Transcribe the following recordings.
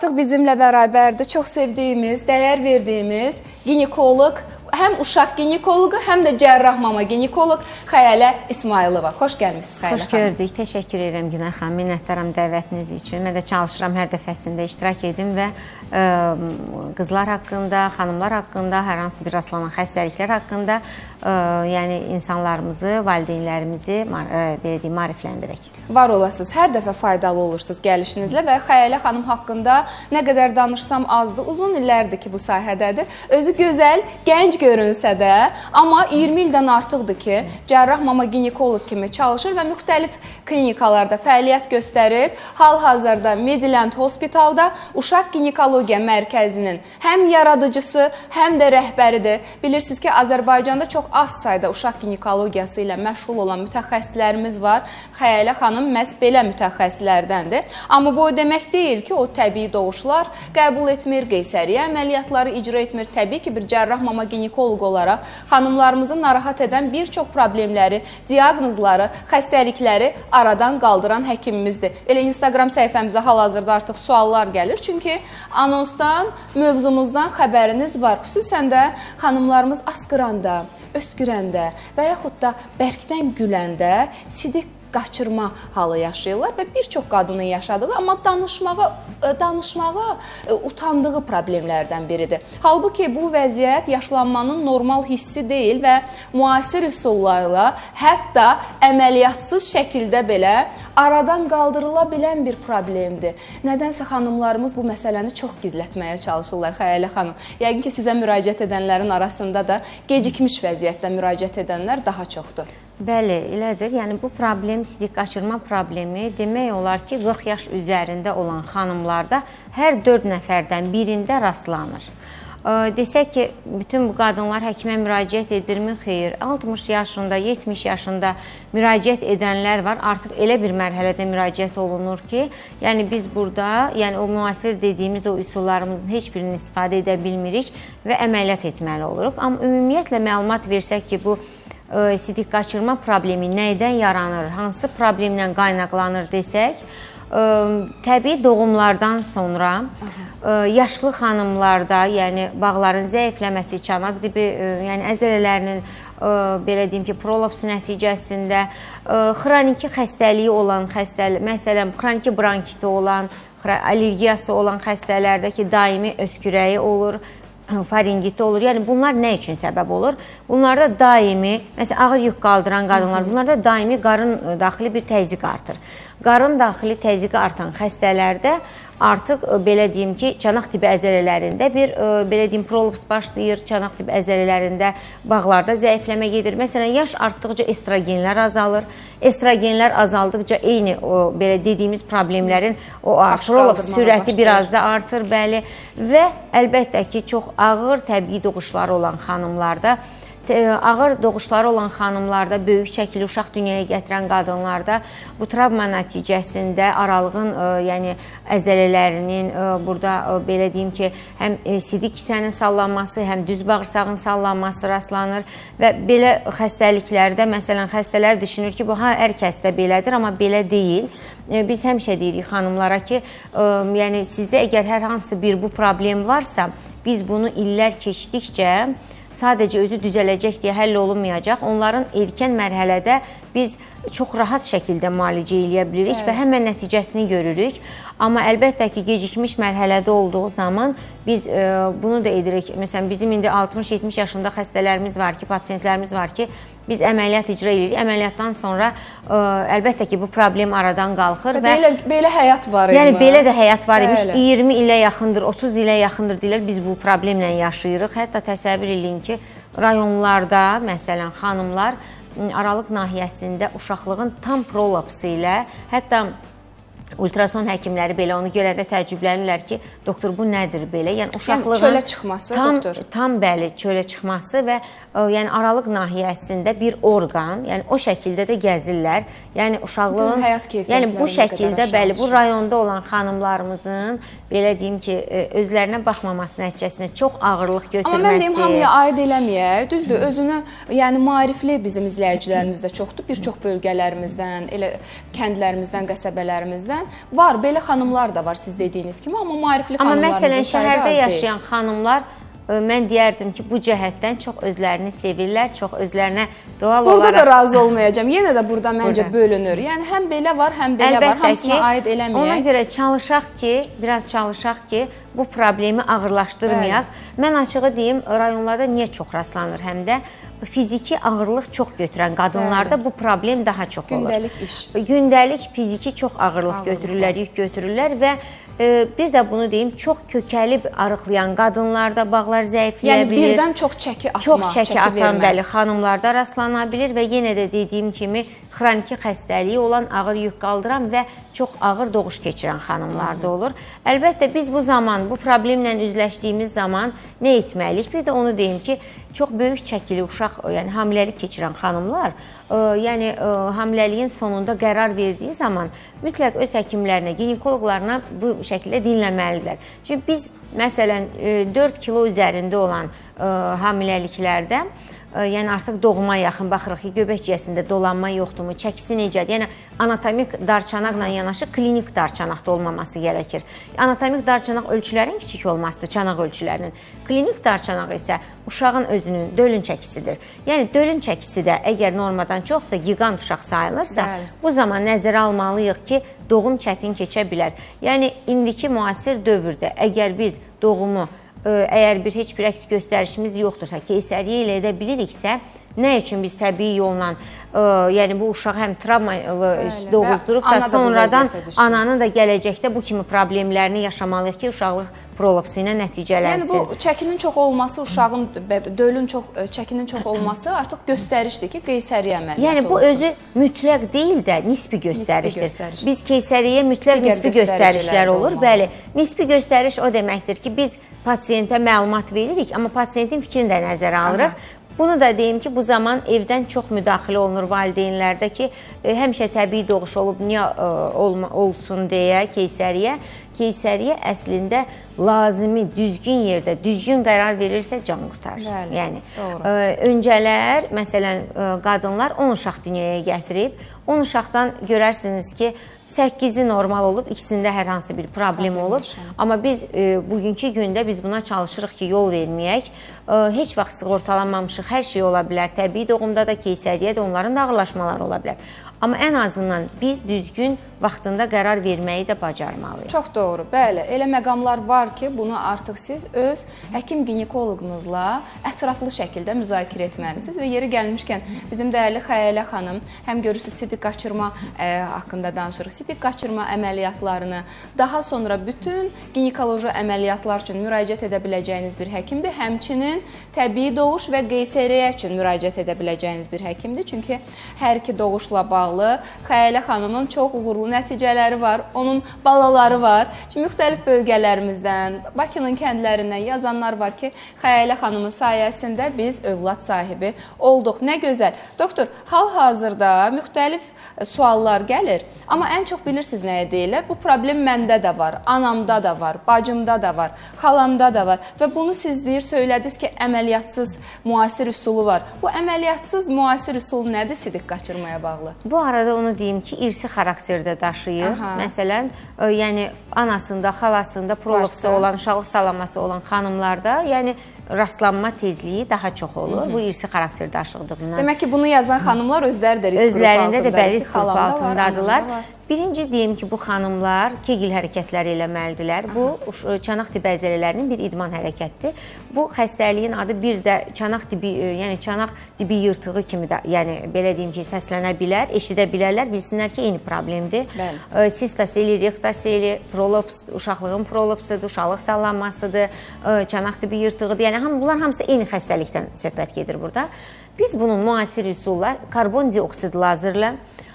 Artıq bizimlə bərabərdir çox sevdiyimiz, dəyər verdiyimiz ginekoloq, həm uşaq ginekoloqu, həm də cərrah mama ginekoloq Xəyalə İsmailova. Xoş gəlmisiniz Xəyalə xanım. Xoş gördük. Təşəkkür edirəm Günay xanım. Minnətdaram dəvətiniz üçün. Mən də çalışıram hər dəfəsində iştirak edim və qızlar haqqında, xanımlar haqqında, hər hansı bir rastlanan xəstəliklər haqqında yəni insanlarımızı, valideynlərimizi belə deyim, maarifləndirək. Var olasınız. Hər dəfə faydalı olursunuz gəlişinizlə və Xəyalə xanım haqqında nə qədər danışsam azdır. Uzun illərdir ki, bu sahədədir. Özü gözəl, gənc görünsə də, amma 20 ildən artıqdır ki, cərrah mama ginekoloq kimi çalışır və müxtəlif klinikalarda fəaliyyət göstərib. Hal-hazırda Mediland Hospitalda Uşaq Ginekologiya Mərkəzinin həm yaradıcısı, həm də rəhbəridir. Bilirsiniz ki, Azərbaycanda çox az sayda uşaq ginekologiyası ilə məşğul olan mütəxəssislərimiz var. Xəyalə xanım məhz belə mütəxəssislərdəndir. Amma bu o demək deyil ki, o təbii doğuşlar qəbul etmir, qeysəriyyə əməliyyatları icra etmir. Təbii ki, bir cərrah mama ginekoloq olaraq xanımlarımızı narahat edən bir çox problemləri, diaqnozları, xəstəlikləri aradan qaldıran həkimimizdir. Elə Instagram səhifəmizə hal-hazırda artıq suallar gəlir. Çünki anonsdan, mövzumuzdan xəbəriniz var. Xüsusən də xanımlarımız asqıranda, öskürəndə və yaxud da bərkdən güləndə sidik qaçırma halı yaşayırlar və bir çox qadının yaşadığı, amma danışmağa utandığı problemlərdən biridir. Halbuki bu vəziyyət yaşlanmanın normal hissi deyil və müasir üsullarla, hətta əməliyyatsız şəkildə belə aradan qaldırıla bilən bir problemdir. Nədənsə xanımlarımız bu məsələni çox gizlətməyə çalışırlar Xəyalə xanım. Yəqin ki, sizə müraciət edənlərin arasında da gecikmiş vəziyyətdə müraciət edənlər daha çoxdur. Bəli, elədir. Yəni bu problem, sidik qaçırma problemi demək olar ki, 40 yaş üzərində olan xanımlarda hər 4 nəfərdən birində rastlanır. Desək ki, bütün bu qadınlar həkimə müraciət edirmi? Xeyr. 60 yaşında, 70 yaşında müraciət edənlər var. Artıq elə bir mərhələdə müraciət olunur ki, yəni biz burada, yəni o müasir dediyimiz o üsullarımızın heç birini istifadə edə bilmirik və əməliyyat etməli oluruq. Amma ümumiyyətlə məlumat versək ki, bu sidik qaçırma problemi nədən yaranır, hansı problemlə qaynaqlanır desək, təbii doğumlardan sonra yaşlı xanımlarda, yəni bağların zəifləməsi, çanaq dibi, yəni əzələlərinin belə deyim ki, prolaps nəticəsində xroniki xəstəliyi olan xəstəlik, məsələn, xroniki bronkiti olan, allergiyası olan xəstələrdə ki, daimi öskürəyi olur, faringiti olur. Yəni bunlar nə üçün səbəb olur? Bunlarda daimi, məsələn, ağır yük qaldıran qadınlar, bunlarda daimi qarın daxili bir təzyiq artır. Qarın daxili təzyiqi artan xəstələrdə artıq belə deyim ki, çanaq tibi əzələlərində bir belə deyim prolaps başlayır, çanaq tibi əzələlərində bağlarda zəifləmə gedir. Məsələn, yaş artdıqca estrogenlər azalır. Estrogenlər azaldıqca eyni o belə dediyimiz problemlərin o prolaps sürəti biraz da artır, bəli. Və əlbəttə ki, çox ağır təbii doğuşları olan xanımlarda, ağır doğuşları olan xanımlarda, böyük çəkili uşaq dünyaya gətirən qadınlarda bu travma nəticəsində aralığın, yəni əzələlərinin burada belə deyim ki, həm sidik kisənin sallanması, həm düz bağırsağın sallanması rastlanır və belə xəstəliklərdə, məsələn, xəstələr düşünür ki, bu hər kəsdə belədir, amma belə deyil. Biz həmişə deyirik xanımlara ki, yəni sizdə əgər hər hansı bir bu problem varsa, biz bunu illər keçdikcə sadəcə özü düzələcək deyə həll olunmayacaq. Onların erkən mərhələdə biz çox rahat şəkildə müalicə eləyə bilirik və həmən nəticəsini görürük. Amma əlbəttə ki, gecikmiş mərhələdə olduğu zaman biz bunu da edirik. Məsələn, bizim indi 60-70 yaşında xəstələrimiz var ki, pasiyentlərimiz var ki, biz əməliyyat icra edirik. Əməliyyatdan sonra əlbəttə ki, bu problem aradan qalxır. Belə həyat var imiş. Yəni, belə də həyat var imiş. 20 ilə yaxındır, 30 ilə yaxındır deyirlər, biz bu problemlə yaşayırıq. Hətta təsəvvür edin ki, rayonlarda, məsələn, xanımlar aralıq nahiyəsində uşaqlığın tam prolapsı ilə, hətta ultrason həkimləri belə onu görəndə təəccüblənirlər ki, doktor, bu nədir belə? Yəni, uşaqlığın çölə çıxması, doktor. Tam bəli, çölə çıxması və yəni, aralıq nahiyəsində bir orqan, yəni o şəkildə də gəzirlər. Yəni, uşaqlığın, yəni bu şəkildə, bəli, bu rayonda olan xanımlarımızın, belə deyim ki, özlərinə baxmaması nəticəsində çox ağırlıq götürməsi. Amma mən deyim, hamıya aid eləməyək. Düzdür, özünü, yəni maarifli bizim izləyicilərimiz də çoxdur. Bir çox bölgələrimizdən, elə kəndlərimizdən, qəsəbələrimizdən. tərəfindən var. Belə xanımlar da var siz dediyiniz kimi, amma maarifli Amma xanımlarımızın məsələn, sayı da az şəhərdə deyil. yaşayan xanımlar mən deyərdim ki, bu cəhətdən çox özlərini sevirlər, çox özlərinə doğal Burada olaraq... da razı olmayacağam. Yenə də burada məncə bölünür. Yəni həm belə var, həm belə var. Hamısına aid eləməyək. Ona görə çalışaq ki, biraz çalışaq ki, bu problemi ağırlaşdırmayaq. Mən açığı deyim, rayonlarda niyə çox rastlanır həm də fiziki ağırlıq çox götürən qadınlarda bu problem daha çox olur. Gündəlik iş. Gündəlik fiziki çox ağırlıq götürürlər, yük götürürlər və bir də bunu deyim, çox kökəlib arıqlayan qadınlarda bağlar zəifləyə bilir. Yəni birdən çox çəki atma, çox çəki atan vermə. bəli xanımlarda rastlana bilir və yenə də dediyim kimi xroniki xəstəliyi olan, ağır yük qaldıran və çox ağır doğuş keçirən xanımlarda olur. Əlbəttə biz bu zaman, bu problemlə üzləşdiyimiz zaman nə etməliyik? Bir də onu deyim ki, çox böyük çəkili uşaq, yəni hamiləlik keçirən xanımlar, yəni hamiləliyin sonunda qərar verdiyi zaman mütləq öz həkimlərinə, ginekoloqlarına bu şəkildə dinləməlidirlər. Çünki biz məsələn 4 kilo üzərində olan hamiləliklərdə, yəni artıq doğuma yaxın baxırıq ki, göbək ciyəsində dolanma yoxdurmu, çəkisi necədir? Yəni anatomik darçanaqla yanaşı klinik darçanaqda olmaması gərəkir. Anatomik darçanaq ölçülərin kiçik olmasıdır, çanaq ölçülərinin. Klinik darçanaq isə uşağın özünün dölün çəkisidir. Yəni dölün çəkisi də əgər normadan çoxsa, giqant uşaq sayılırsa, bu zaman nəzərə almalıyıq ki, doğum çətin keçə bilər. Yəni indiki müasir dövrdə əgər biz doğumu əgər heç bir əks göstərişimiz yoxdursa, keysəriyyə ilə edə biliriksə, nə üçün biz təbii yolla, yəni bu uşaq həm travma doğuzdurub da sonradan ananın da gələcəkdə bu kimi problemlərini yaşamalıyıq ki, uşaqlıq prolapsı ilə nəticələnsin. Yəni bu çəkinin çox olması, uşağın çəkinin çox olması artıq göstərişdir ki, qeysəriyyə əməliyyatı yəni bu özü mütləq deyil də nisbi göstərişdir. Biz keysəriyyə mütləq nisbi göstərişlər olur. Bəli, nisbi göstəriş o deməkdir ki, biz pasiyentə məlumat veririk, amma pasiyentin fikrini də nəzərə alırıq. Bunu da deyim ki, bu zaman evdən çox müdaxilə olunur valideynlərdə ki, həmişə təbii doğuş olub, niyə olsun deyə keysəriyyə. Keysəriyyə əslində lazımi, düzgün yerdə, düzgün qərar verirsə can qurtarır. Bəli, yəni, doğru. Öncələr, məsələn, qadınlar 10 uşaq dünyaya gətirib, 10 uşaqdan görərsiniz ki, 8-i normal olub, ikisində hər hansı bir problem olub. Amma biz bugünkü gündə biz buna çalışırıq ki, yol verməyək. Heç vaxt sığortalanmamışıq, hər şey ola bilər. Təbii doğumda da, keysəriyyə də onların da ağırlaşmaları ola bilər. Amma ən azından biz düzgün vaxtında qərar verməyi də bacarmalıyıq. Çox doğru, bəli. Elə məqamlar var ki, bunu artıq siz öz həkim ginekoloqunuzla ətraflı şəkildə müzakirə etməlisiniz və yeri gəlmişkən bizim dəyərli Xəyalə xanım həm görürsünüz sidik qaçırma haqqında danışırıq. Sidik qaçırma əməliyyatlarını, daha sonra bütün ginekoloji əməliyyatlar üçün müraciət edə biləcəyiniz bir həkimdir. Həmçinin təbii doğuş və qeysəriyyə üçün müraciət edə biləcəyiniz bir həkimdir. Çünki hər iki doğuşla bağlı Xəyalə xanımın çox uğurlu nəticələri var, onun balaları var. Çünki müxtəlif bölgələrimizdən, Bakının kəndlərindən yazanlar var ki, Xəyalə xanımın sayəsində biz övlad sahibi olduq. Nə gözəl. Doktor, hal-hazırda müxtəlif suallar gəlir, amma ən çox bilirsiniz nəyə deyirlər? Bu problem məndə də var, anamda da var, bacımda da var, xalamda da var və bunu siz söylədiniz ki, əməliyyatsız müasir üsulu var. Bu əməliyyatsız müasir üsul nədir sidik qaçırmaya bağlı? Bu arada onu deyim ki, irsi xarakterdə daşıyır. Məsələn, yəni anasında, xalasında prolapsı olan, uşaqlıq sallanması olan xanımlarda, yəni rastlanma tezliyi daha çox olur. Bu irsi xarakter daşıdığından. Demək ki, bunu yazan xanımlar özləri də risk qrupu altındadır. Özlərində də bəli risk qrupu altındadırlar. Birinci deyim ki, bu xanımlar kegil hərəkətləri eləməlidirlər. Bu, çanaq tibi əzələlərinin bir idman hərəkətdir. Bu xəstəliyin adı bir də çanaq tibi, yəni çanaq tibi yırtığı kimi də, yəni belə deyim ki, səslənə bilər, eşidə bilərlər, bilsinlər ki, eyni problemdir. Sistoseli, rektaseli, prolaps, uşaqlığın prolapsıdır, uşaqlıq sallanmasıdır, çanaq tibi yırtığıdır. Yəni, bunlar hamısı eyni xəstəlikdən söhbət gedir burada. Biz bunun müasir üsulla karbon dioksid lazerlə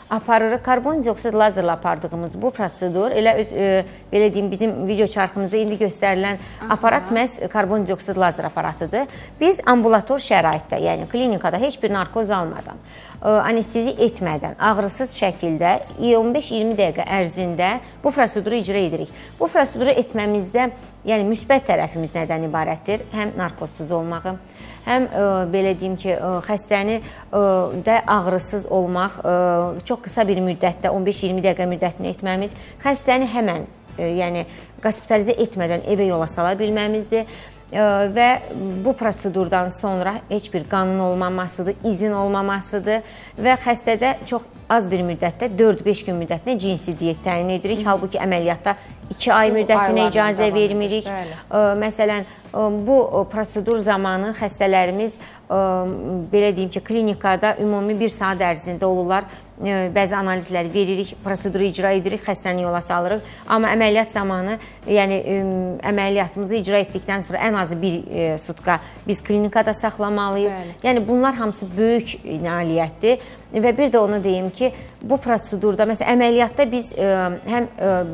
aparırıq. Karbon dioksid lazerlə apardığımız bu prosedur, elə belə deyim, bizim video çarxımızda indi göstərilən aparat məhz karbon dioksid lazer aparatıdır. Biz ambulator şəraitdə, yəni klinikada heç bir narkoz almadan, anestezi etmədən, ağrısız şəkildə 15-20 dəqiqə ərzində bu proseduru icra edirik. Bu proseduru etməmizdə, yəni müsbət tərəfimiz nədən ibarətdir? Həm narkozsuz olmağı, həm belə deyim ki, xəstəni də ağrısız olmaq, çox çox qısa bir müddətdə 15-20 dəqiqə müddətini etməmiz, xəstəni həmən yəni hospitalizə etmədən evə yola sala bilməmizdir. Və bu prosedurdan sonra heç bir qanın olmamasıdır, izin olmamasıdır və xəstədə çox az bir müddətdə 4-5 gün müddətinə cinsi diyet təyin edirik. Halbuki əməliyyatda 2 ay müddətinə icazə vermirik. Məsələn, bu prosedur zamanı xəstələrimiz belə deyim ki, klinikada ümumi 1 saat ərzində olurlar. Bəzi analizləri veririk, proseduru icra edirik, xəstəni yola salırıq. Amma əməliyyat zamanı, yəni əməliyyatımızı icra etdikdən sonra ən azı 1 sutka biz klinikada saxlamalıyıq. Yəni bunlar hamısı böyük nailiyyətdir. Və bir də onu deyim ki, bu prosedurda, məsələn, əməliyyatda biz həm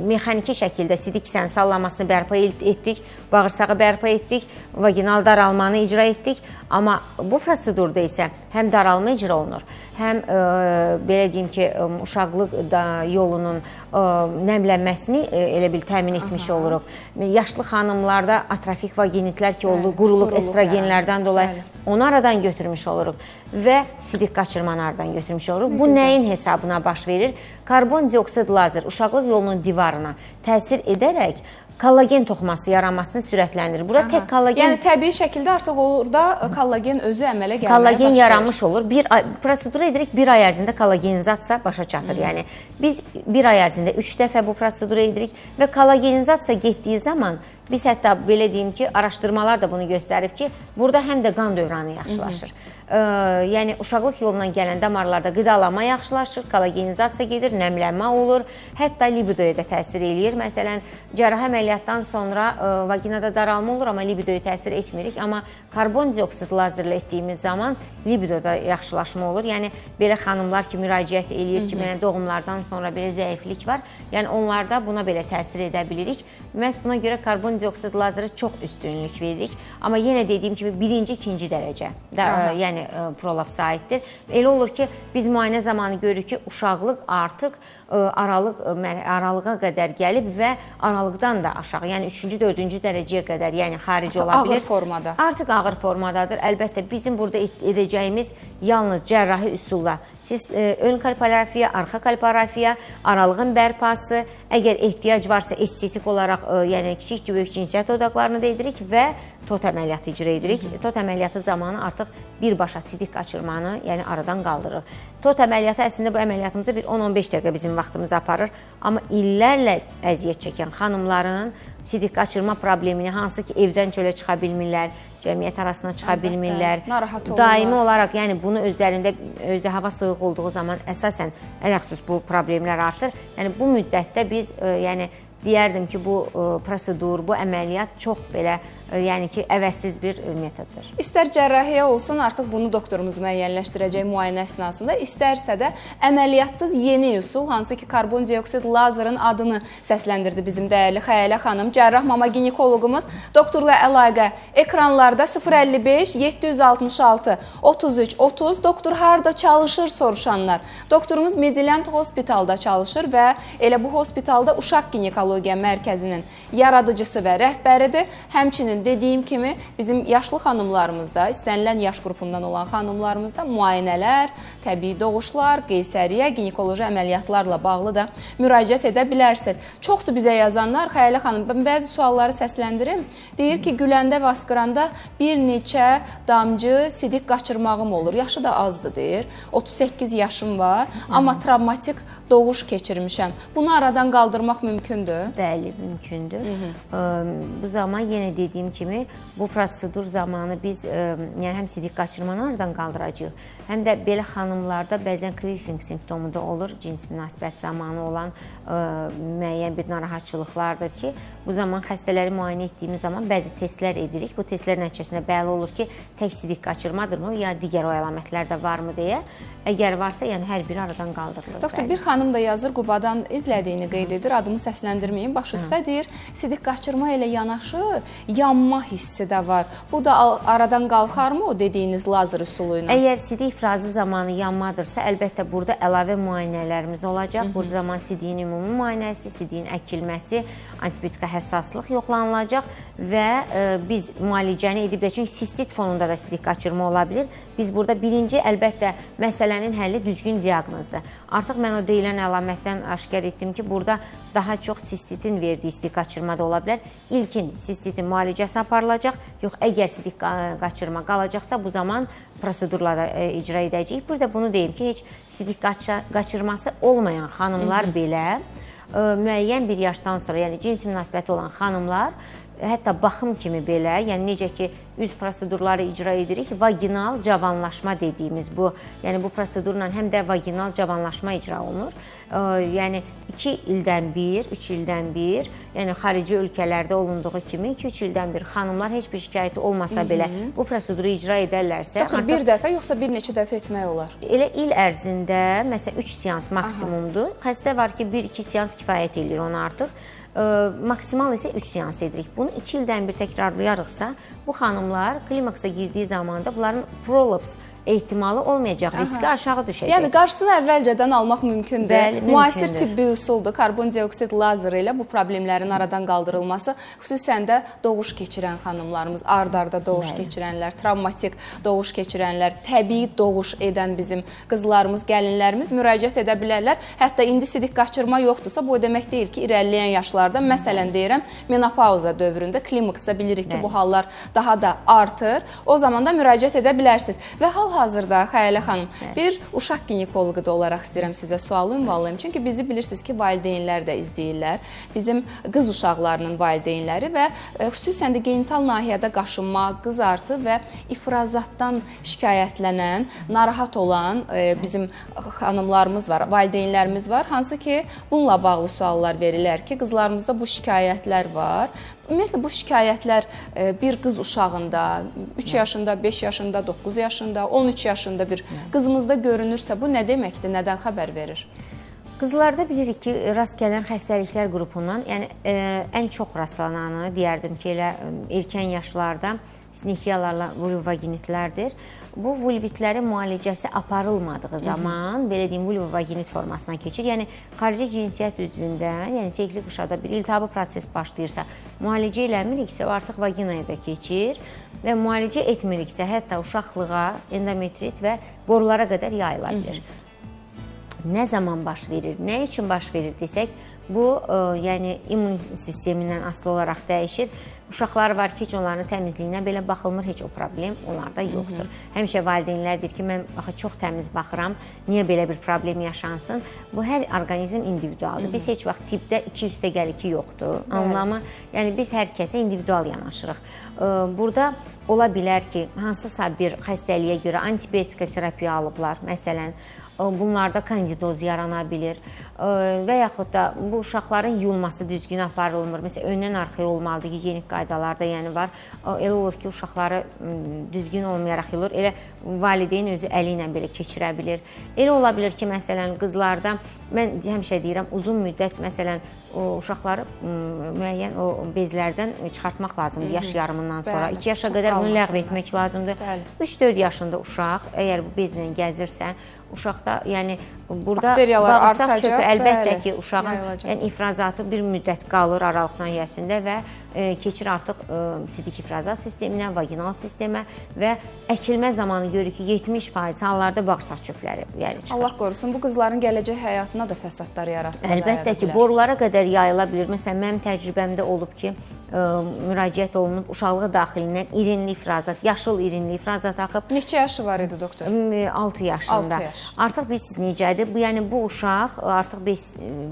mexaniki şəkildə sidik kisənin sallanmasını bərpa etdik, bağırsağı bərpa etdik, vaginal daralmanı icra etdik. Amma bu prosedurda isə həm daralma icra olunur, həm belə deyim ki, uşaqlıq yolunun nəmlənməsini elə bil təmin etmiş oluruq. Yaşlı xanımlarda atrofik vaginitlər ki, olur, quruluq estrogenlərdən dolayı onu aradan götürmüş oluruq və sidik qaçırmanı aradan götürmüş oluruq. Bu nəyin hesabına baş verir? Karbon dioksid lazer uşaqlıq yolunun divarına təsir edərək kollagen toxuması yaranmasını sürətləndirir. Burada tək kollagen... Yəni, təbii şəkildə artıq orada kollagen özü əmələ gəlməyə başlayır. Kollagen yaranmış olur. Proseduru edirik, 1 ay ərzində kollagenizasiya başa çatır. Yəni, biz 1 ay ərzində 3 dəfə bu proseduru edirik və kollagenizasiya getdiyi zaman biz hətta belə deyim ki, araşdırmalar da bunu göstərib ki, burada həm də qan dövranı yaxşılaşır. Yəni, uşaqlıq yolundan gələn damarlarda qidalanma yaxşılaşır, kollagenizasiya gedir, nəmlənmə olur, hətta libidoya da təsir eləyir. Məsələn, cərrahi əməliyyatdan sonra vaginada daralma olur, amma libidoya təsir etmirik. Amma karbon dioksid lazerlə etdiyimiz zaman libidoda yaxşılaşma olur. Yəni, belə xanımlar ki, müraciət eləyir ki, mənə doğumlardan sonra belə zəiflik var. Yəni, onlarda buna belə təsir edə bilirik. Məhz buna görə karbon dioksid lazerə çox üstünlük veririk. Amma yenə dediyim kimi, 1-ci, 2-ci dərəcə, yəni prolaps aiddir. Elə olur ki, biz müayinə zamanı görürük ki, uşaqlıq artıq aralığa qədər gəlib və aralıqdan da aşağı, yəni 3-cü, 4-cü dərəcəyə qədər, yəni xarici ola bilir. Ağır formada. Artıq ağır formadadır. Əlbəttə, bizim burada edəcəyimiz yalnız cərrahi üsulla. Siz ön kalpografiya, arxa kalpografiya, aralığın bərpası, əgər ehtiyac varsa estetik olaraq, yəni kiçik böyük cinsiyyət odaqlarını da edirik və TOT əməliyyatı icra edirik. TOT əməliyyatı zamanı artıq birbaşa sidik qaçırmanı, yəni aradan qaldırırıq. TOT əməliyyatı əslində bu əməliyyatımıza bir 10-15 dəqiqə bizim vaxtımızı aparır. Amma illərlə əziyyət çəkən xanımların sidik qaçırma problemini, hansı ki evdən çölə çıxa bilmirlər, cəmiyyət arasına çıxa bilmirlər, daimi olaraq, yəni bunu özlərində, özü hava soyuq olduğu zaman əsasən ələxüsus bu problemlər artır. Yəni bu müddətdə biz, yəni deyərdim ki, bu prosedur, bu əməliyyat çox belə, yəni ki, əvəzsiz bir metoddur. İstər cərrahiyyə olsun, artıq bunu doktorumuz müəyyənləşdirəcək müayinə əsnasında, istərsə də əməliyyatsız yeni üsul, hansı ki, karbon dioksid lazerin adını səsləndirdi bizim dəyərli Xəyalə xanım, cərrah mama ginekoloqumuz, doktorla əlaqə ekranlarda 055 766 33 30, doktor harda çalışır soruşanlar. Doktorumuz Mediland Hospitalda çalışır və elə bu hospitalda uşaq ginekologiya mərkəzinin yaradıcısı və rəhbəridir. Həmçinin dediyim kimi, bizim yaşlı xanımlarımızda, istənilən yaş qrupundan olan xanımlarımızda müayinələr, təbii doğuşlar, qeysəriyyə, ginekoloji əməliyyatlarla bağlı da müraciət edə bilərsiniz. Çoxdur bizə yazanlar, Xəyalə xanım, mən bəzi sualları səsləndirim. Deyir ki, güləndə və asqıranda bir neçə damcı sidik qaçırmağım olur. Yaşı da azdır, deyir. 38 yaşım var, amma travmatik doğuş keçirmişəm. Bunu aradan qaldırmaq mümkündür? Bəli, mümkündür. Bu zaman yenə dediyim kimi, bu prosedur zamanı biz yəni həm sidik qaçırmanı aradan qaldıracağıq, həm də belə xanımlarda bəzən Cliffing simptomu da olur, cins münasibət zamanı olan müəyyən bir narahatçılıqlardır ki, bu zaman xəstələri müayinə etdiyimiz zaman bəzi testlər edirik. Bu testlər nəticəsində bəlli olur ki, tək sidik qaçırmadırmı, ya digər o əlamətlər də varmı deyə. Əgər varsa, yəni hər biri aradan qaldırılır. Doktor, bir xanım xanım da yazır, Qubadan izlədiyini qeyd edir, adımı səsləndirməyin, baş üstə deyir, sidik qaçırma ilə yanaşı yanma hissi də var. Bu da aradan qalxarmı o dediyiniz lazer üsulu ilə? Əgər sidik ifrazı zamanı yanmadırsa, əlbəttə burada əlavə müayinələrimiz olacaq. Burada zaman sidiyin ümumi müayinəsi, sidiyin əkilməsi, antibiotika həssaslıq yoxlanılacaq və biz müalicəni edib də, çünki sistit fonunda da sidik qaçırma ola bilir. Biz burada birinci, əlbəttə, məsələnin həlli düzgün diaqnozdur. Artıq mən o deyilən əlamətdən aşkar etdim ki, burada daha çox sistitin verdiyi sidik qaçırma da ola bilər. İlkin sistitin müalicəsi aparılacaq. Yox, əgər sidik qaçırma qalacaqsa, bu zaman prosedurlarda icra edəcəyik. Burada bunu deyim ki, heç sidik qaçırması olmayan xanımlar belə müəyyən bir yaşdan sonra, yəni cins münasibəti olan xanımlar, hətta baxım kimi belə, yəni necə ki, üz prosedurları icra edirik, vaginal cavanlaşma dediyimiz bu, yəni bu prosedurla həm də vaginal cavanlaşma icra olunur. Yəni 2 ildən bir, 3 ildən bir, yəni xarici ölkələrdə olunduğu kimi 2-3 ildən bir xanımlar heç bir şikayəti olmasa belə bu proseduru icra edərlərsə... Doktor, bir dəfə yoxsa bir neçə dəfə etmək olar? Elə il ərzində, məsələn, 3 seans maksimumdur. Xəstə var ki, 1-2 seans kifayət edir ona artıq. Maksimal isə 3 seans edirik. Bunu 2 ildən bir təkrarlayarıqsa, bu xanımlar klimaksa girdiyi zamanda bunların prolaps ehtimalı olmayacaq, riski aşağı düşəcək. Yəni, qarşısını əvvəlcədən almaq mümkündür. Bəli, müasir tibbi üsuldur. Karbondioksid lazeri ilə bu problemlərin aradan qaldırılması, xüsusən də doğuş keçirən xanımlarımız, ard-arda doğuş keçirənlər, travmatik doğuş keçirənlər, təbii doğuş edən bizim qızlarımız, gəlinlərimiz müraciət edə bilərlər. Hətta indi sidik qaçırma yoxdursa, bu demək deyil ki, irəliləyən yaşlarda, məsələn deyirəm, menopauza dövründə, klimaksda bilirik ki, bu hallar daha da artır. O zaman da müraciət edə bilərsiniz. Və hal-hazırda, Xəyalə xanım, bir uşaq ginekoloqu da olaraq istəyirəm sizə sualı ünvanlayım. Çünki bizi bilirsiniz ki, valideynlər də izləyirlər. Bizim qız uşaqlarının valideynləri və xüsusən də genital nahiyədə qaşınma, qızartı və ifrazatdan şikayətlənən, narahat olan bizim xanımlarımız var, valideynlərimiz var. Hansı ki, bununla bağlı suallar verirlər ki, qızlarımızda bu şikayətlər var. Ümumiyyətlə, bu şikayətlər bir qız uşağında, 3 yaşında, 5 yaşında, 9 yaşında, 13 yaşında bir qızımızda görünürsə, bu nə deməkdir, nədən xəbər verir? Qızlarda bilirik ki, rast gələn xəstəliklər qrupundan, yəni ən çox rastlananı deyərdim ki, elə erkən yaşlarda sinexiyalarla vulvovaginitlərdir. Bu vulvitlərin müalicəsi aparılmadığı zaman, belə deyim, vulvovaginit formasına keçir. Yəni, xarici cinsiyyət üzvündə, yəni seyikli qışada bir iltihabı proses başlayırsa, müalicə eləmiriksə, o artıq vaginaya da keçir və müalicə etmiriksə, hətta uşaqlığa, endometrit və borulara qədər yayıla bilir. Nə zaman baş verir, nə üçün baş verir desək, bu, yəni, immun sistemindən asılı olaraq dəyişir. Uşaqlar var ki, heç onların təmizliyinə belə baxılmır, heç o problem onlarda yoxdur. Həmişə valideynlər deyir ki, mən çox təmiz baxıram, niyə belə bir problem yaşansın? Bu, hər orqanizm individualdır. Biz heç vaxt tibbdə 2 üstə gəl 2 yoxdur. Anlamı, yəni biz hər kəsə individual yanaşırıq. Burada ola bilər ki, hansısa bir xəstəliyə görə antibiotika terapiya alıblar, məsələn, bunlarda kandidoz yarana bilir və yaxud da bu uşaqların yuyulması düzgün aparılmır. Məsələn, öndən arxaya olmalıdır, gigiyenik qaydalarda yəni var. Elə olur ki, uşaqları düzgün olmayaraq yuyulur. Elə valideyn özü əli ilə belə keçirə bilir. Elə ola bilir ki, məsələn, qızlarda, mən həmişə deyirəm, uzun müddət, məsələn, uşaqları müəyyən o bezlərdən çıxartmaq lazımdır yaş yarımından sonra. 2 yaşa qədər bunu ləğv etmək lazımdır. 3-4 yaşında uşaq, əgər bu bezlə gəzirsə, uşaqda, yəni burada bağırsaq çöpü əlbəttə ki, uşağın ifrazatı bir müddət qalır aralıq nahiyəsində və keçir artıq sidik ifrazat sisteminə, vaginal sistemə və əkilmə zamanı görür ki, 70% hallarda bağırsaq çöpləri çıxır. Allah qorusun, bu qızların gələcək həyatına da fəsadlar yaratır. Əlbəttə ki, borulara qədər yayıla bilir. Məsələn, mənim təcrübəmdə olub ki, müraciət olunub uşaqlığı daxilindən irinli ifrazat, yaşıl irinli ifrazat axıb. Neçə yaşı var idi doktor? 6 yaşında. Artıq bilirsiniz necədir? Yəni bu uşaq artıq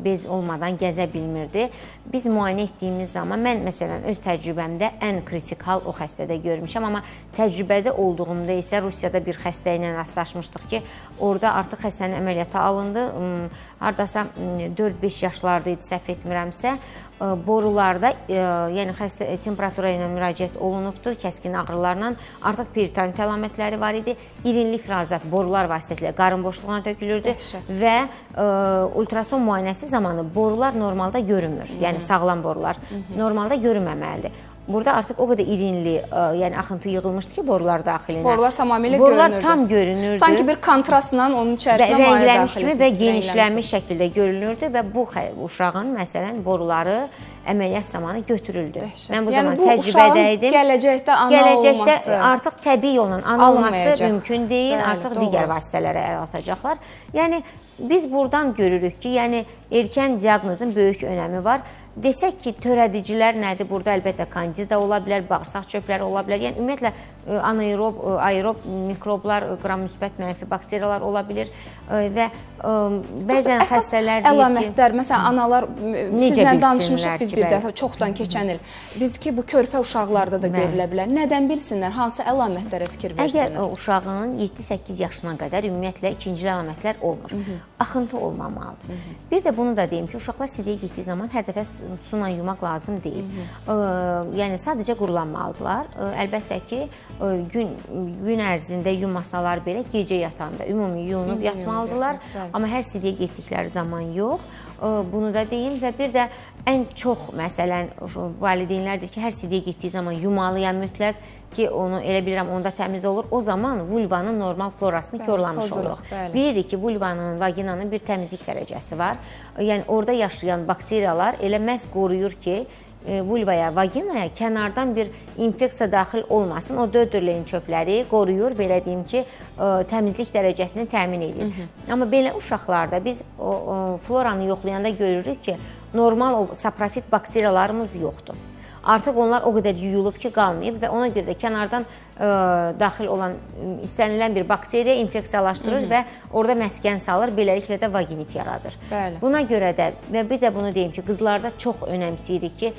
bez olmadan gəzə bilmirdi. Biz müayinə etdiyimiz zaman, mən məsələn öz təcrübəmdə ən kritikal o xəstədə görmüşəm, amma təcrübədə olduğumda isə Rusiyada bir xəstə ilə rastlaşmışdıq ki, orada artıq xəstənin əməliyyata alındı. Hardasa 4-5 yaşlarda idi, səhv etmirəmsə. borularda, yəni xəstə temperatura ilə müraciət olunubdur, kəskin ağrılarla, artıq peritonit əlamətləri var idi. İrinli ifrazat borular vasitəsilə qarın boşluğuna tökülürdü və ultrason müayinəsi zamanı borular normalda görünmür. Yəni sağlam borular normalda görünməməlidir. Burada artıq o qədər irinli, yəni axıntı yığılmışdı ki, borular daxilinə. Borular tamamilə borular görünürdü. Tam görünürdü. Sanki bir kontrastla onun içərisinə maye rənglənmiş daxil kimi etmiş. və genişlənmiş şəkildə görünürdü və bu uşağın məsələn boruları əməliyyat zamanı götürüldü. Mən bu zaman təcrübədə idim. Gələcəkdə ana olması, artıq təbii yolla ana olması mümkün deyil. Bəli, artıq doğru. digər vasitələrə əl atacaqlar. Yəni biz buradan görürük ki, yəni erkən diaqnozun böyük önəmi var. Desək ki, törədicilər nədir? Burada əlbəttə kandida ola bilər, bağırsaq çöpləri ola bilər. Yəni ümumiyyətlə anaerob, aerob mikroblar, qram müsbət, mənfi bakteriyalar ola bilər və bəzən xəstələr deyir ki, əlamətlər, məsələn, analar sizlə danışmışıq biz bir dəfə çoxdan keçən il. Biz ki, bu körpə uşaqlarda da görülə bilər. Nədən bilsinlər? Hansı əlamətlərə fikir versinlər? Əgər uşağın 7-8 yaşına qədər ümumiyyətlə ikinci əlamətlər olmur. Axıntı olmamalıdır. Bir də bunu da deyim ki, uşaqlar sidiyə getdiyi zaman hər dəfə suyla yumaq lazım deyil. Yəni sadəcə qurulanmalıdırlar. Əlbəttə ki, gün ərzində yumasalar belə gecə yatanda ümumi yuyunub yatmalıdırlar. Amma hər sidiyə getdikləri zaman yox. Bunu da deyim və bir də ən çox məsələn valideynlərdir ki, hər sidiyə getdiyi zaman yumalıyam mütləq ki, onu elə bilirəm onda təmiz olur. O zaman vulvanın normal florasını korlamış oluruq. Bilirik ki, vulvanın, vaginanın bir təmizlik dərəcəsi var. Yəni orada yaşayan bakteriyalar elə məhz qoruyur ki, vulvaya, vaginaya kənardan bir infeksiya daxil olmasın. O dördürləyin çöpləri qoruyur, belə deyim ki, təmizlik dərəcəsini təmin edir. Amma belə uşaqlarda biz floranı yoxlayanda görürük ki, normal o saprofit bakteriyalarımız yoxdur. Artıq onlar o qədər yuyulub ki, qalmayıb və ona görə də kənardan daxil olan istənilən bir bakteriya infeksiyalaşdırır və orada məskən salır, beləliklə də vaginit yaradır. Buna görə də və bir də bunu deyim ki, qızlarda çox önəmsiyirik ki,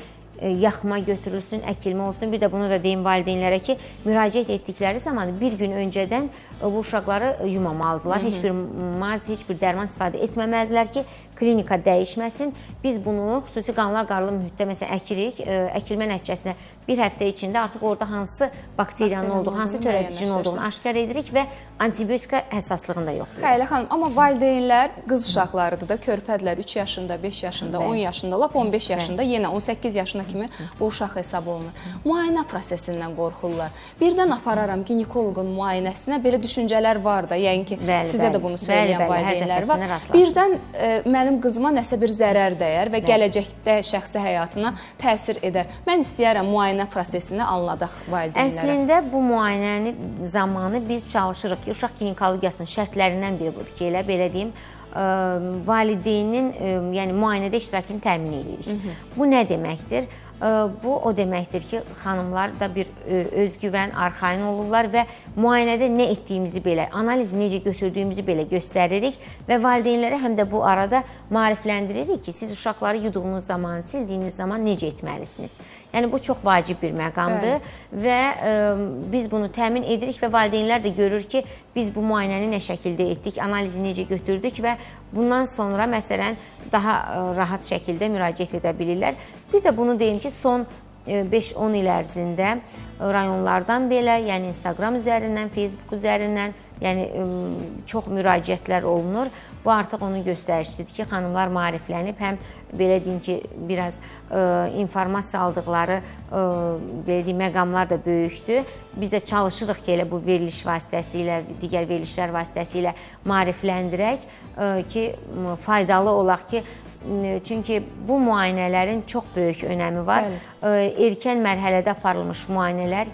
yaxma götürülsün, əkilmə olsun. Bir də bunu da deyim valideynlərə ki, müraciət etdikləri zaman bir gün öncədən bu uşaqları yumamalıdırlar. Heç bir maz, heç bir dərman istifadə etməməlidirlər ki, klinika dəyişməsin. Biz bunu xüsusi qanlar qarlı mühitdə məsələn əkirik. Əkilmə nəticəsində bir həftə içində artıq orada hansı bakteriyanın olduğu, hansı törədicinin olduğunu aşkar edirik və antibiotika həssaslığını da yoxlayırıq. Xəylə xanım, amma valideynlər qız uşaqlarıdır da, körpədirlər 3 yaşında, 5 yaşında, 10 yaşında, lap 15 yaşında, yenə 18 yaşına kimi bu uşaq hesab olunur. Müayinə prosesindən qorxurlar. Birdən apararam ginekoloqun müayinəsinə, belə düşüncələr var da, yəni ki, sizə də bunu söyləyən valideynlər var. Birdən mənim qızıma nəsə bir zərər dəyər və gələcəkdə şəxsi həyatına təsir edər. Mən istəyərəm müayinə prosesini anladaq valideynlərə. Əslində bu müayinəni zamanı biz çalışırıq ki, uşaq ginekologiyasının şərtlərindən biri budur ki, elə belə deyim, valideynin yəni müayinədə iştirakını təmin edirik. Bu nə deməkdir? Bu o deməkdir ki, xanımlar da bir özgüvən, arxayın olurlar və müayinədə nə etdiyimizi belə, analizi necə götürdüyümüzü belə göstəririk və valideynlərə həm də bu arada maarifləndiririk ki, siz uşaqları yuduğunuz zaman, sildiyiniz zaman necə etməlisiniz. Yəni bu çox vacib bir məqamdır və biz bunu təmin edirik və valideynlər də görür ki, biz bu müayinəni nə şəkildə etdik, analizi necə götürdük və bundan sonra məsələn daha rahat şəkildə müraciət edə bilirlər. Bir də bunu deyim ki, son 5-10 il ərzində rayonlardan belə, yəni Instagram üzərindən, Facebook üzərindən, yəni çox müraciətlər olunur. Bu artıq onun göstəricisidir ki, xanımlar maariflənib, həm belə deyim ki, biraz informasiya aldıqları belə deyim, məqamlar da böyükdür. Biz də çalışırıq ki, elə bu veriliş vasitəsilə, digər verilişlər vasitəsilə maarifləndirək ki, faydalı olaq ki, çünki bu müayinələrin çox böyük önəmi var. Erkən mərhələdə aparılmış müayinələr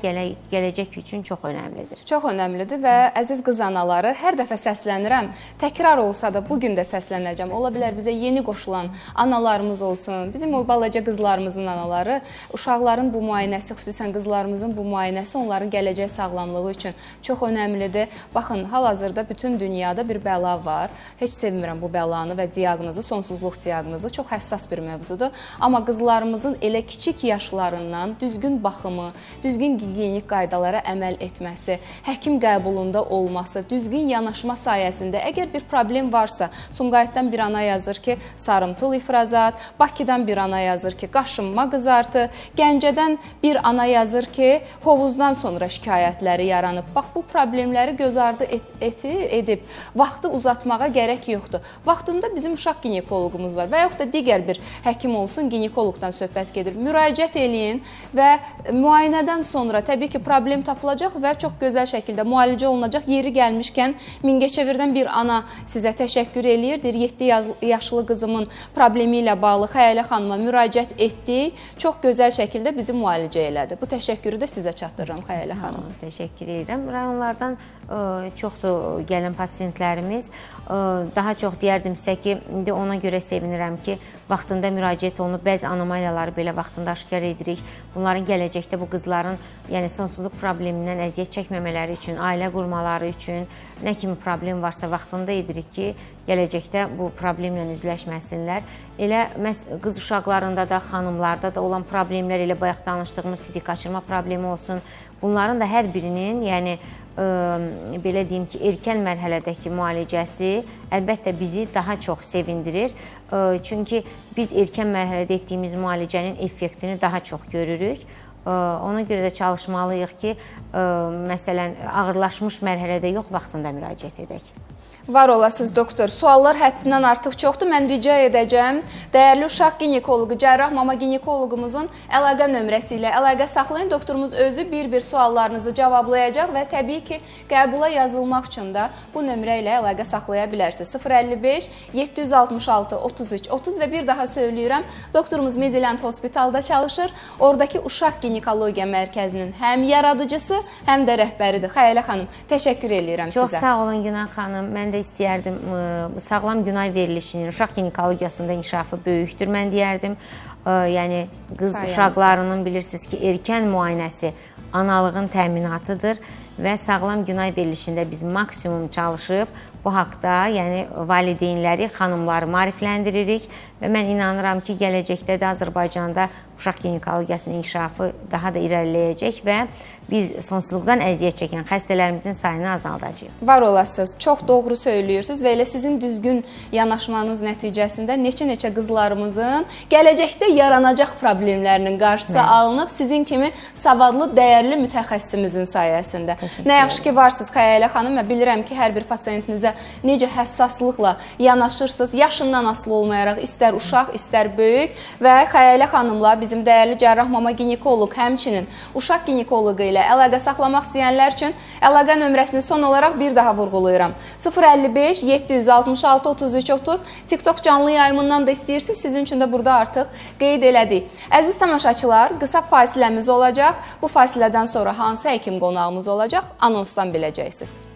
gələcək üçün çox önəmlidir. Çox önəmlidir və əziz qız anaları, hər dəfə səslənirəm, təkrar olsa da bugün də səslənəcəm. Ola bilər bizə yeni qoşulan analarımız olsun, bizim o balaca qızlarımızın anaları, uşaqların bu müayinəsi, xüsusən qızlarımızın bu müayinəsi onların gələcək sağlamlığı üçün çox önəmlidir. Baxın, hal-hazırda bütün dünyada bir bəla var. Heç sevmirəm bu bəlanı və diaqnozu, sonsuzluq diaqnozu çox həssas bir mövzudur. Amma qızlarımızın elə kiçik yaşlarından düzgün baxımı, düzgün gigiyenik qaydalara əməl etməsi, həkim qəbulunda olması, olması, düzgün yanaşma sayəsində əgər bir problem varsa, Sumqayıtdan bir ana yazır ki, sarımtıl ifrazat, Bakıdan bir ana yazır ki, qaşınma qızartı, Gəncədən bir ana yazır ki, hovuzdan sonra şikayətləri yaranıb. Bax, bu problemləri göz ardı edib, vaxtı uzatmağa gərək yoxdur. Vaxtında bizim uşaq ginekoloqumuz var və yaxud da digər bir həkim olsun, ginekoloqdan söhbət gedir. Müraciət eləyin və müayinədən sonra təbii ki, problem tapılacaq və çox gözəl şəkildə müalicə olunacaq. Yeri gəlmişkən Mingəçevirdən bir ana sizə təşəkkür eləyir. 7 yaşlı qızımın problemi ilə bağlı Xəyalə xanıma müraciət etdi. Çox gözəl şəkildə bizi müalicə elədi. Bu təşəkkürü də sizə çatdırıram Xəyalə xanım. Təşəkkür edirəm. Rayonlardan çoxdur gələn pasiyentlərimiz. Daha çox deyərdim sizə ki, indi ona görə sevinirəm ki, vaxtında müraciət olunub, bəzi anomaliyaları belə vaxtında aşkar edirik. Bunların gələcəkdə bu qızların sonsuzluq problemindən əziyyət çəkməmələri üçün, ailə qurmaları üçün nə kimi problem varsa vaxtında edirik ki, gələcəkdə bu problemlə üzləşməsinlər. Elə qız uşaqlarında da, xanımlarda da olan problemlər, elə bayaq danışdığımız sidik qaçırma problemi olsun, bunların da hər birinin, belə deyim ki, erkən mərhələdəki müalicəsi əlbəttə bizi daha çox sevindirir. Çünki biz erkən mərhələdə etdiyimiz müalicənin effektini daha çox görürük. Ona görə də çalışmalıyıq ki, məsələn, ağırlaşmış mərhələdə yox, vaxtında müraciət edək. Var olasınız doktor. Suallar həddindən artıq çoxdur. Mən rica edəcəm, dəyərli uşaq ginekoloqu, cərrah mama ginekoloqumuzun əlaqə nömrəsi ilə əlaqə saxlayın. Doktorumuz özü bir-bir suallarınızı cavablayacaq və təbii ki, qəbula yazılmaq üçün də bu nömrə ilə əlaqə saxlaya bilərsiniz. 055 766 33 30 və bir daha söyləyirəm, doktorumuz Midland Hospitalda çalışır. Oradakı uşaq ginekologiya mərkəzinin həm yaradıcısı, həm də rəhbəridir. Xəyalə xanım, təşəkkür edirəm sizə. Çox sağ olun Günay xanım. Mən də istəyərdim, sağlam günay verilişinin uşaq ginekologiyasında inkişafı böyükdür, mən deyərdim. Yəni, qız uşaqlarının bilirsiniz ki, erkən müayinəsi analığın təminatıdır və sağlam günay verilişində biz maksimum çalışıb bu haqda, yəni valideynləri, xanımları maarifləndiririk və mən inanıram ki, gələcəkdə də Azərbaycanda uşaq ginekologiyasının inkişafı daha da irəliləyəcək və biz sonsuzluqdan əziyyət çəkən xəstələrimizin sayını azaldacağıq. Var olasınız, çox doğru söylüyorsunuz və elə sizin düzgün yanaşmanız nəticəsində neçə-neçə qızlarımızın gələcəkdə yaranacaq problemlərinin qarşısı alınıb sizin kimi savadlı, dəyərli mütəxəssisimizin sayəsində. Nə yaxşı ki, varsınız Xəyalə xanım və bilirəm ki, hər bir pasiyentinizə necə həssaslıqla yanaşırsınız, yaşından asılı olmayaraq, istər uşaq, istər böyük və Xəyalə xanımla bizim dəyərli cərrah mama ginekoloq, həmçinin uşaq ginekoloqu ilə əlaqə saxlamaq istəyənlər üçün əlaqə nömrəsini son olaraq bir daha vurğulayıram. 055 766 33 30 TikTok canlı yayımından da istəyirsiniz, sizin üçün də burada artıq qeyd elədik. Əziz tamaşaçılar, qısa fasiləmiz olacaq. Bu fasilədən sonra hansı həkim qonağımız olacaq, anonsdan biləcəksiniz.